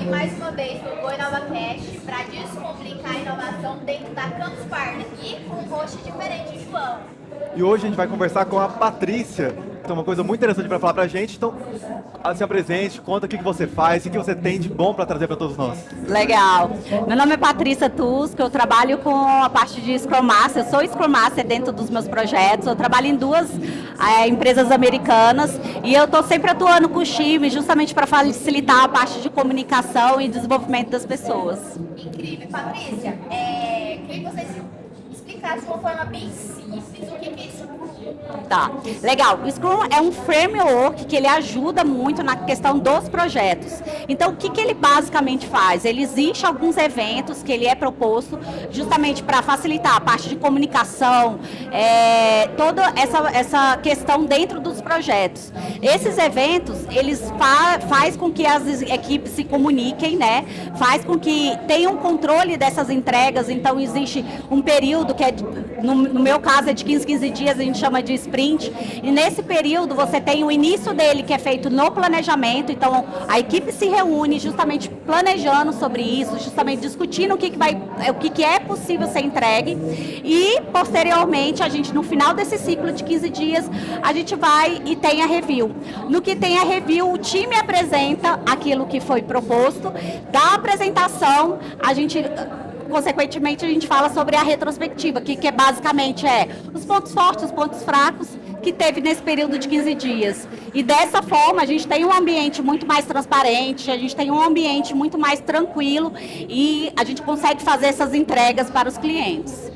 aqui mais uma vez no Go InovaCast para descomplicar a inovação dentro da Campus Party e com um host diferente, João. E hoje a gente vai conversar com a Patrícia, que tem uma coisa muito interessante para falar pra gente. Então, se apresente, conta o que você faz, o que você tem de bom para trazer para todos nós. Legal. Meu nome é Patrícia Tusco, eu trabalho com a parte de Scrum Master, eu sou Scrum Master dentro dos meus projetos, eu trabalho em duas empresas americanas e eu estou sempre atuando com os times justamente para facilitar a parte de comunicação e desenvolvimento das pessoas. Incrível. Patrícia, queria que você explicasse de uma forma bem simples o que é isso. Tá, legal. O Scrum é um framework que ele ajuda muito na questão dos projetos. Então, o que ele basicamente faz? Ele existe alguns eventos que ele é proposto justamente para facilitar a parte de comunicação, toda essa questão dentro dos projetos. Esses eventos, eles faz com que as equipes se comuniquem, né? Faz com que tenham controle dessas entregas. Então, existe um período que no meu caso é de 15 dias, a gente chama de sprint, e nesse período você tem o início dele que é feito no planejamento, então a equipe se reúne justamente planejando sobre isso, justamente discutindo o que é possível ser entregue, e posteriormente a gente, no final desse ciclo de 15 dias, a gente vai e tem a review. No que tem a review, o time apresenta aquilo que foi proposto, da apresentação consequentemente, a gente fala sobre a retrospectiva, que basicamente os pontos fortes, os pontos fracos que teve nesse período de 15 dias. E dessa forma, a gente tem um ambiente muito mais transparente, a gente tem um ambiente muito mais tranquilo e a gente consegue fazer essas entregas para os clientes.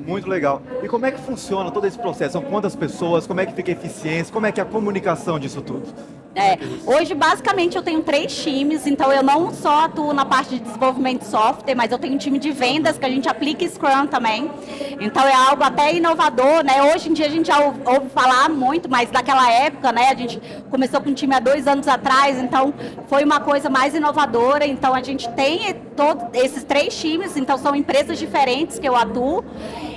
Muito legal. E como é que funciona todo esse processo? São quantas pessoas? Como é que fica a eficiência? Como é que é a comunicação disso tudo? Hoje, basicamente, eu tenho 3 times, então eu não só atuo na parte de desenvolvimento de software, mas eu tenho um time de vendas que a gente aplica Scrum também. Então é algo até inovador, né? Hoje em dia a gente já ouve falar muito, mas naquela época, né, a gente começou com um time há 2 anos atrás, então foi uma coisa mais inovadora. Então a gente tem todos esses 3 times, então são empresas diferentes que eu atuo.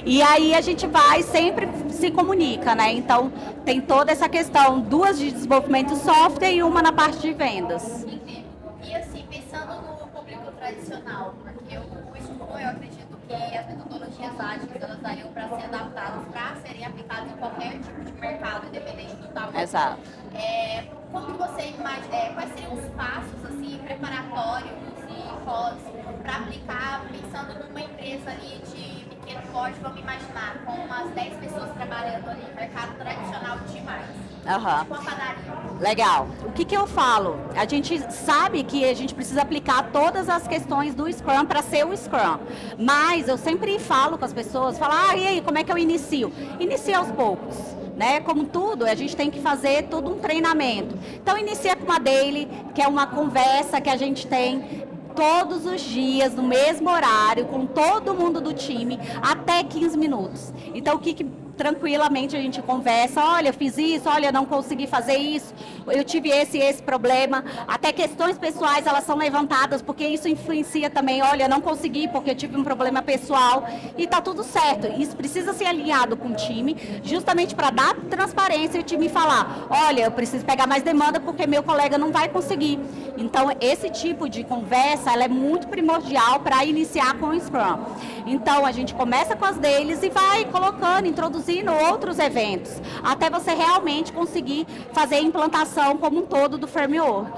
E aí a gente sempre se comunica, né? Então tem toda essa questão, 2 de desenvolvimento de software e uma na parte de vendas. E assim, pensando no público tradicional, porque o Scrum, eu acredito que as metodologias ágeis, elas dariam para ser adaptadas, para serem aplicadas em qualquer tipo de mercado, independente do tamanho. Exato. Como que você imagina, quais seriam os passos assim, preparatórios e pós para aplicar, pensando numa empresa ali de pequeno porte, vamos imaginar, com umas 10 pessoas trabalhando ali, mercado tradicional demais. Tipo uma padaria. Legal. O que eu falo? A gente sabe que a gente precisa aplicar todas as questões do Scrum para ser o Scrum. Mas eu sempre falo com as pessoas, e aí, como é que eu inicio? Inicie aos poucos. Né? Como tudo, a gente tem que fazer todo um treinamento. Então, inicia com uma daily, que é uma conversa que a gente tem todos os dias, no mesmo horário, com todo mundo do time, até 15 minutos. Então, tranquilamente a gente conversa, olha, eu fiz isso, olha, eu não consegui fazer isso, eu tive esse problema, até questões pessoais elas são levantadas, porque isso influencia também, olha, eu não consegui porque eu tive um problema pessoal, e tá tudo certo, isso precisa ser alinhado com o time, justamente para dar transparência e o time falar, olha, eu preciso pegar mais demanda porque meu colega não vai conseguir. Então, esse tipo de conversa, ela é muito primordial para iniciar com o Scrum. Então, a gente começa com as deles e vai colocando, introduzindo outros eventos, até você realmente conseguir fazer a implantação como um todo do framework.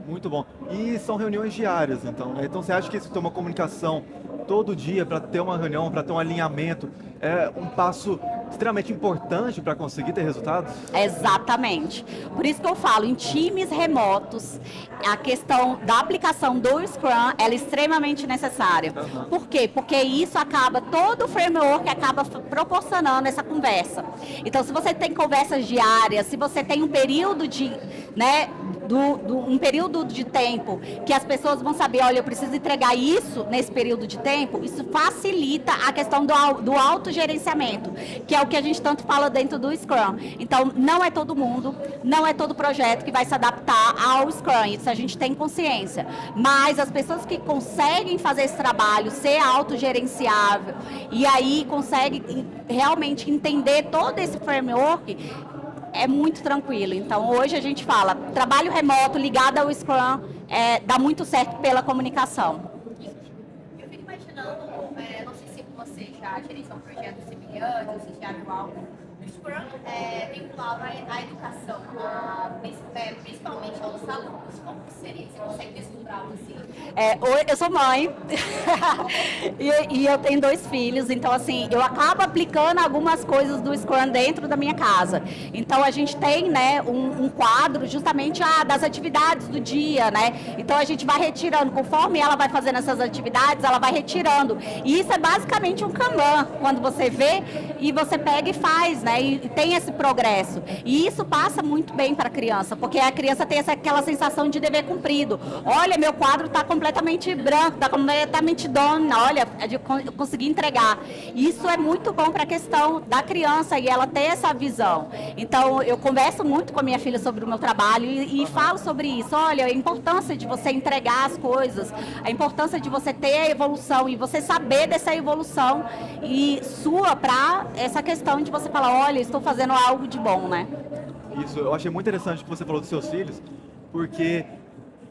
Muito bom. E são reuniões diárias, então, né? Então você acha que isso ter uma comunicação todo dia para ter uma reunião, para ter um alinhamento, é um passo extremamente importante para conseguir ter resultados? Exatamente. Por isso que eu falo, em times remotos, a questão da aplicação do Scrum, ela é extremamente necessária. Por quê? Porque isso acaba, todo o framework acaba proporcionando essa conversa. Então, se você tem conversas diárias, se você tem um período de, um período de tempo que as pessoas vão saber, olha, eu preciso entregar isso nesse período de tempo, isso facilita a questão do autogerenciamento, que é o que a gente tanto fala dentro do Scrum. Então, não é todo mundo, não é todo projeto que vai se adaptar ao Scrum, isso a gente tem consciência. Mas as pessoas que conseguem fazer esse trabalho, ser autogerenciável, e aí conseguem realmente entender todo esse framework, é muito tranquilo. Então, hoje a gente fala, trabalho remoto ligado ao Scrum dá muito certo pela comunicação. Eu fico imaginando, não sei se você já gerenciou um projeto semelhante, ou se já viu algo. O Scrum vinculado à educação, principalmente aos alunos. Como que seria? Você consegue deslumbrá-lo assim? Eu sou mãe e eu tenho 2 filhos, então assim, eu acabo aplicando algumas coisas do Scrum dentro da minha casa. Então a gente tem, né, um quadro justamente das atividades do dia, né? Então a gente vai retirando, conforme ela vai fazendo essas atividades, ela vai retirando. E isso é basicamente um Kanban, quando você vê e você pega e faz, né? E tem esse progresso. E isso passa muito bem para a criança, porque a criança tem aquela sensação de dever cumprido. Olha, meu quadro está completamente branco, está completamente dona, olha, eu consegui entregar. Isso é muito bom para a questão da criança e ela ter essa visão. Então, eu converso muito com a minha filha sobre o meu trabalho e falo sobre isso. Olha, a importância de você entregar as coisas, a importância de você ter a evolução e você saber dessa evolução e sua para essa questão de você falar, olha, estou fazendo algo de bom, né? Isso, eu achei muito interessante o que você falou dos seus filhos, porque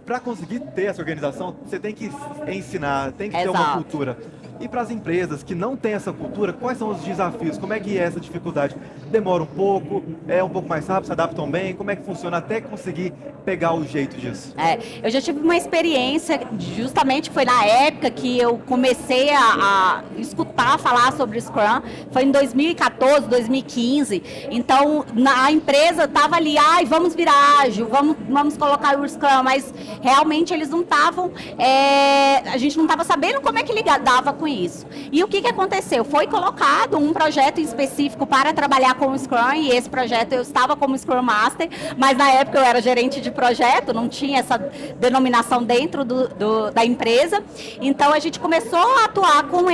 para conseguir ter essa organização, você tem que ensinar, tem que ter uma cultura. E para as empresas que não têm essa cultura, quais são os desafios? Como é que é essa dificuldade? Demora um pouco, é um pouco mais rápido, se adaptam bem? Como é que funciona até conseguir pegar o jeito disso? Eu já tive uma experiência, justamente foi na época que eu comecei a escutar falar sobre o Scrum, foi em 2014, 2015. Então, a empresa estava ali, vamos virar ágil, vamos colocar o Scrum, mas realmente eles não estavam, a gente não estava sabendo como é que lidava com isso. E o que aconteceu? Foi colocado um projeto específico para trabalhar com o Scrum, e esse projeto eu estava como Scrum Master, mas na época eu era gerente de projeto, não tinha essa denominação dentro da empresa. Então a gente começou a atuar com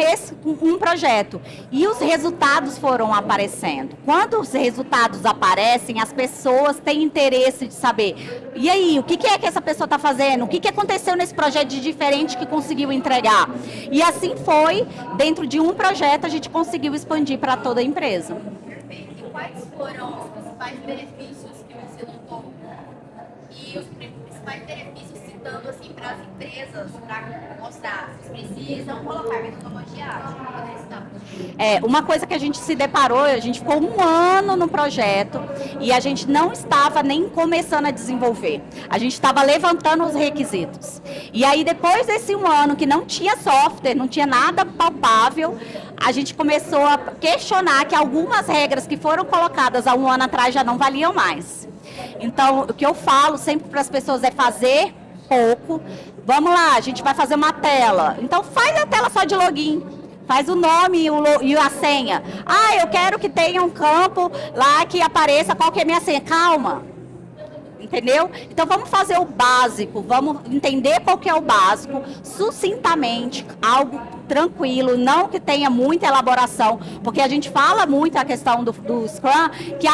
um projeto e os resultados foram aparecendo. Quando os resultados aparecem, as pessoas têm interesse de saber, e aí, o que é que essa pessoa está fazendo? O que aconteceu nesse projeto de diferente que conseguiu entregar? E assim foi, dentro de um projeto, a gente conseguiu expandir para toda a empresa. Perfeito. E quais foram os principais benefícios que você notou? E os principais benefícios citando assim para as empresas, para mostrar, vocês precisam colocar metodologia ágil para poder ensinar. Uma coisa que a gente se deparou, a gente ficou 1 ano no projeto e a gente não estava nem começando a desenvolver. A gente estava levantando os requisitos. E aí, depois desse 1 ano que não tinha software, não tinha nada palpável, a gente começou a questionar que algumas regras que foram colocadas há 1 ano atrás já não valiam mais. Então, o que eu falo sempre para as pessoas é fazer pouco. Vamos lá, a gente vai fazer uma tela. Então, faz a tela só de login. Faz o nome e a senha. Eu quero que tenha um campo lá que apareça qual que é a minha senha. Calma. Entendeu? Então vamos fazer o básico, vamos entender qual que é o básico, sucintamente, algo tranquilo, não que tenha muita elaboração, porque a gente fala muito a questão do Scrum, que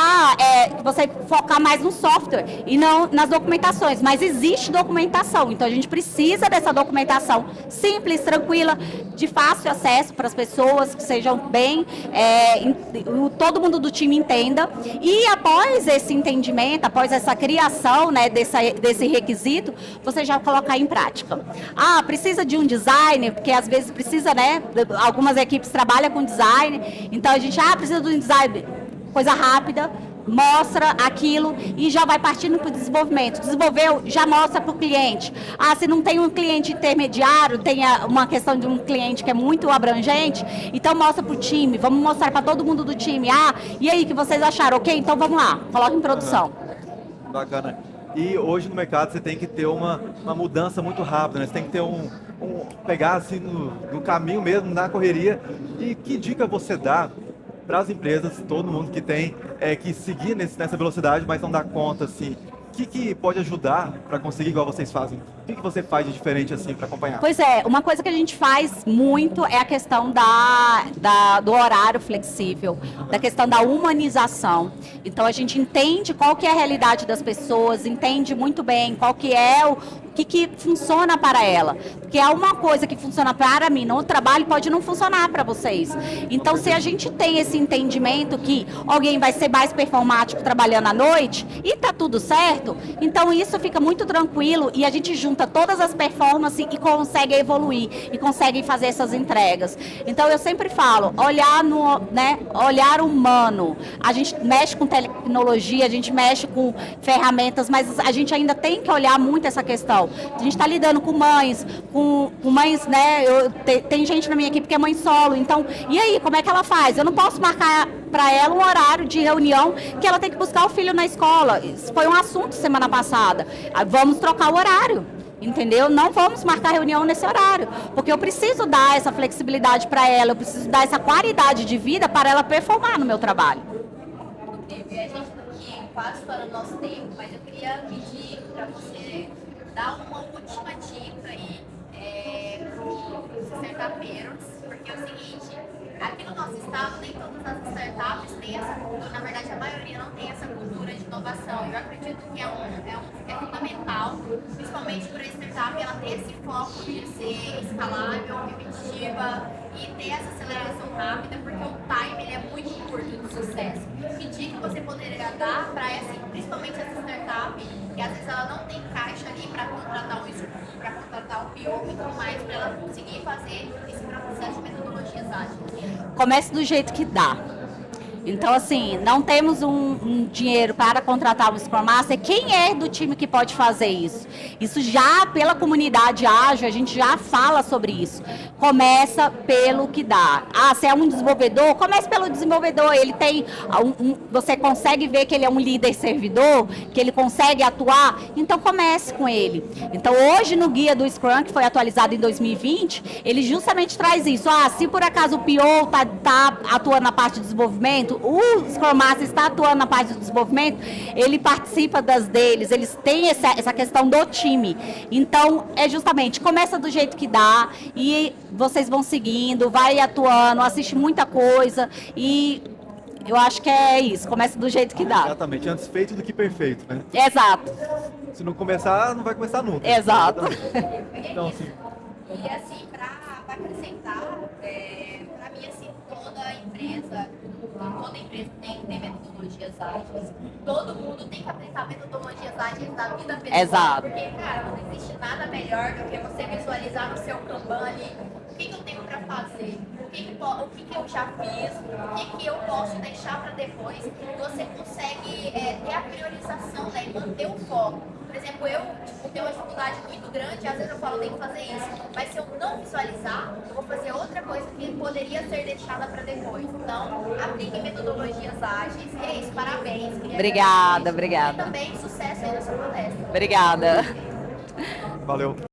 você focar mais no software e não nas documentações, mas existe documentação, então a gente precisa dessa documentação simples, tranquila, de fácil acesso para as pessoas, que sejam bem, todo mundo do time entenda, e após esse entendimento, após essa criação, né, desse requisito, você já colocar em prática. Precisa de um designer, porque às vezes precisa, né, algumas equipes trabalham com design, então a gente precisa de um design, coisa rápida, mostra aquilo e já vai partindo para o desenvolvimento. Desenvolveu, já mostra para o cliente. Se não tem um cliente intermediário, tem uma questão de um cliente que é muito abrangente, então mostra para o time, vamos mostrar para todo mundo do time. E aí, o que vocês acharam? Ok, então vamos lá, coloca em produção. Bacana. E hoje no mercado você tem que ter uma mudança muito rápida, né? Você tem que ter pegar assim no caminho mesmo, na correria. E que dica você dá para as empresas, todo mundo que tem que seguir nessa velocidade, mas não dá conta, assim? O que pode ajudar para conseguir igual vocês fazem? O que você faz de diferente assim para acompanhar? Pois uma coisa que a gente faz muito é a questão do horário flexível, da questão da humanização. Então a gente entende qual que é a realidade das pessoas, entende muito bem qual que é o que funciona para ela. Porque é uma coisa que funciona para mim no trabalho pode não funcionar para vocês. Então se a gente tem esse entendimento que alguém vai ser mais performático trabalhando à noite e tá tudo certo, então isso fica muito tranquilo e a gente junta junta todas as performances e consegue evoluir e consegue fazer essas entregas. Então eu sempre falo, olhar humano. A gente mexe com tecnologia, a gente mexe com ferramentas, mas a gente ainda tem que olhar muito essa questão. A gente está lidando com mães, né? Tem gente na minha equipe que é mãe solo, então, e aí, como é que ela faz? Eu não posso marcar para ela um horário de reunião que ela tem que buscar o filho na escola. Isso foi um assunto semana passada. Vamos trocar o horário. Entendeu? Não vamos marcar reunião nesse horário, porque eu preciso dar essa flexibilidade para ela, eu preciso dar essa qualidade de vida para ela performar no meu trabalho. A gente está aqui quase fora do nosso tempo, mas eu queria pedir para você dar uma última dica aí para os startupeiros, porque é o seguinte, aqui no nosso estado nem todas as startups têm essa cultura, na verdade a maioria não tem essa cultura de inovação. Eu acredito que é fundamental, principalmente para a startup, ela ter esse foco de ser escalável, repetitiva e ter essa aceleração rápida, porque o time ele é muito curto do sucesso. Que dica você poderia dar para principalmente essa startup, que às vezes ela não tem caixa ali para contratar um Scrum, para contratar um PO e tudo mais, para ela conseguir fazer esse processo de metodologias ágeis? Comece do jeito que dá. Então, assim, não temos um dinheiro para contratar um Scrum Master. Quem é do time que pode fazer isso? Isso já, pela comunidade ágil, a gente já fala sobre isso. Começa pelo que dá. Ah, se é um desenvolvedor, comece pelo desenvolvedor. Ele tem, você consegue ver que ele é um líder servidor, que ele consegue atuar, então comece com ele. Então, hoje no guia do Scrum, que foi atualizado em 2020, ele justamente traz isso. Ah, se por acaso o PO tá atuando na parte de desenvolvimento, o Scrum Master está atuando na parte do desenvolvimento, ele participa deles, eles têm essa questão do time. Então, é justamente, começa do jeito que dá e vocês vão seguindo, vai atuando, assiste muita coisa e eu acho que é isso, começa do jeito que dá. Exatamente, antes feito do que perfeito, né? Exato. Se não começar, não vai começar nunca. Exato. Então, assim... E assim, para acrescentar, para mim, assim, toda empresa tem que ter metodologias ágeis. Todo mundo tem que aplicar metodologias ágeis na vida pessoal. Exato. Porque, cara, não existe nada melhor do que você visualizar no seu Kanban ali o que eu tenho para fazer, o que eu já fiz, o que eu posso deixar para depois. Você consegue ter a priorização, né, e manter o foco. Por exemplo, eu tenho uma dificuldade muito grande, às vezes eu falo, tem que fazer isso, mas se eu não visualizar, eu vou fazer outra coisa que poderia ser deixada para depois. Então, aplique metodologias ágeis e é isso, parabéns. Obrigada. E também sucesso aí na sua palestra. Obrigada. Valeu.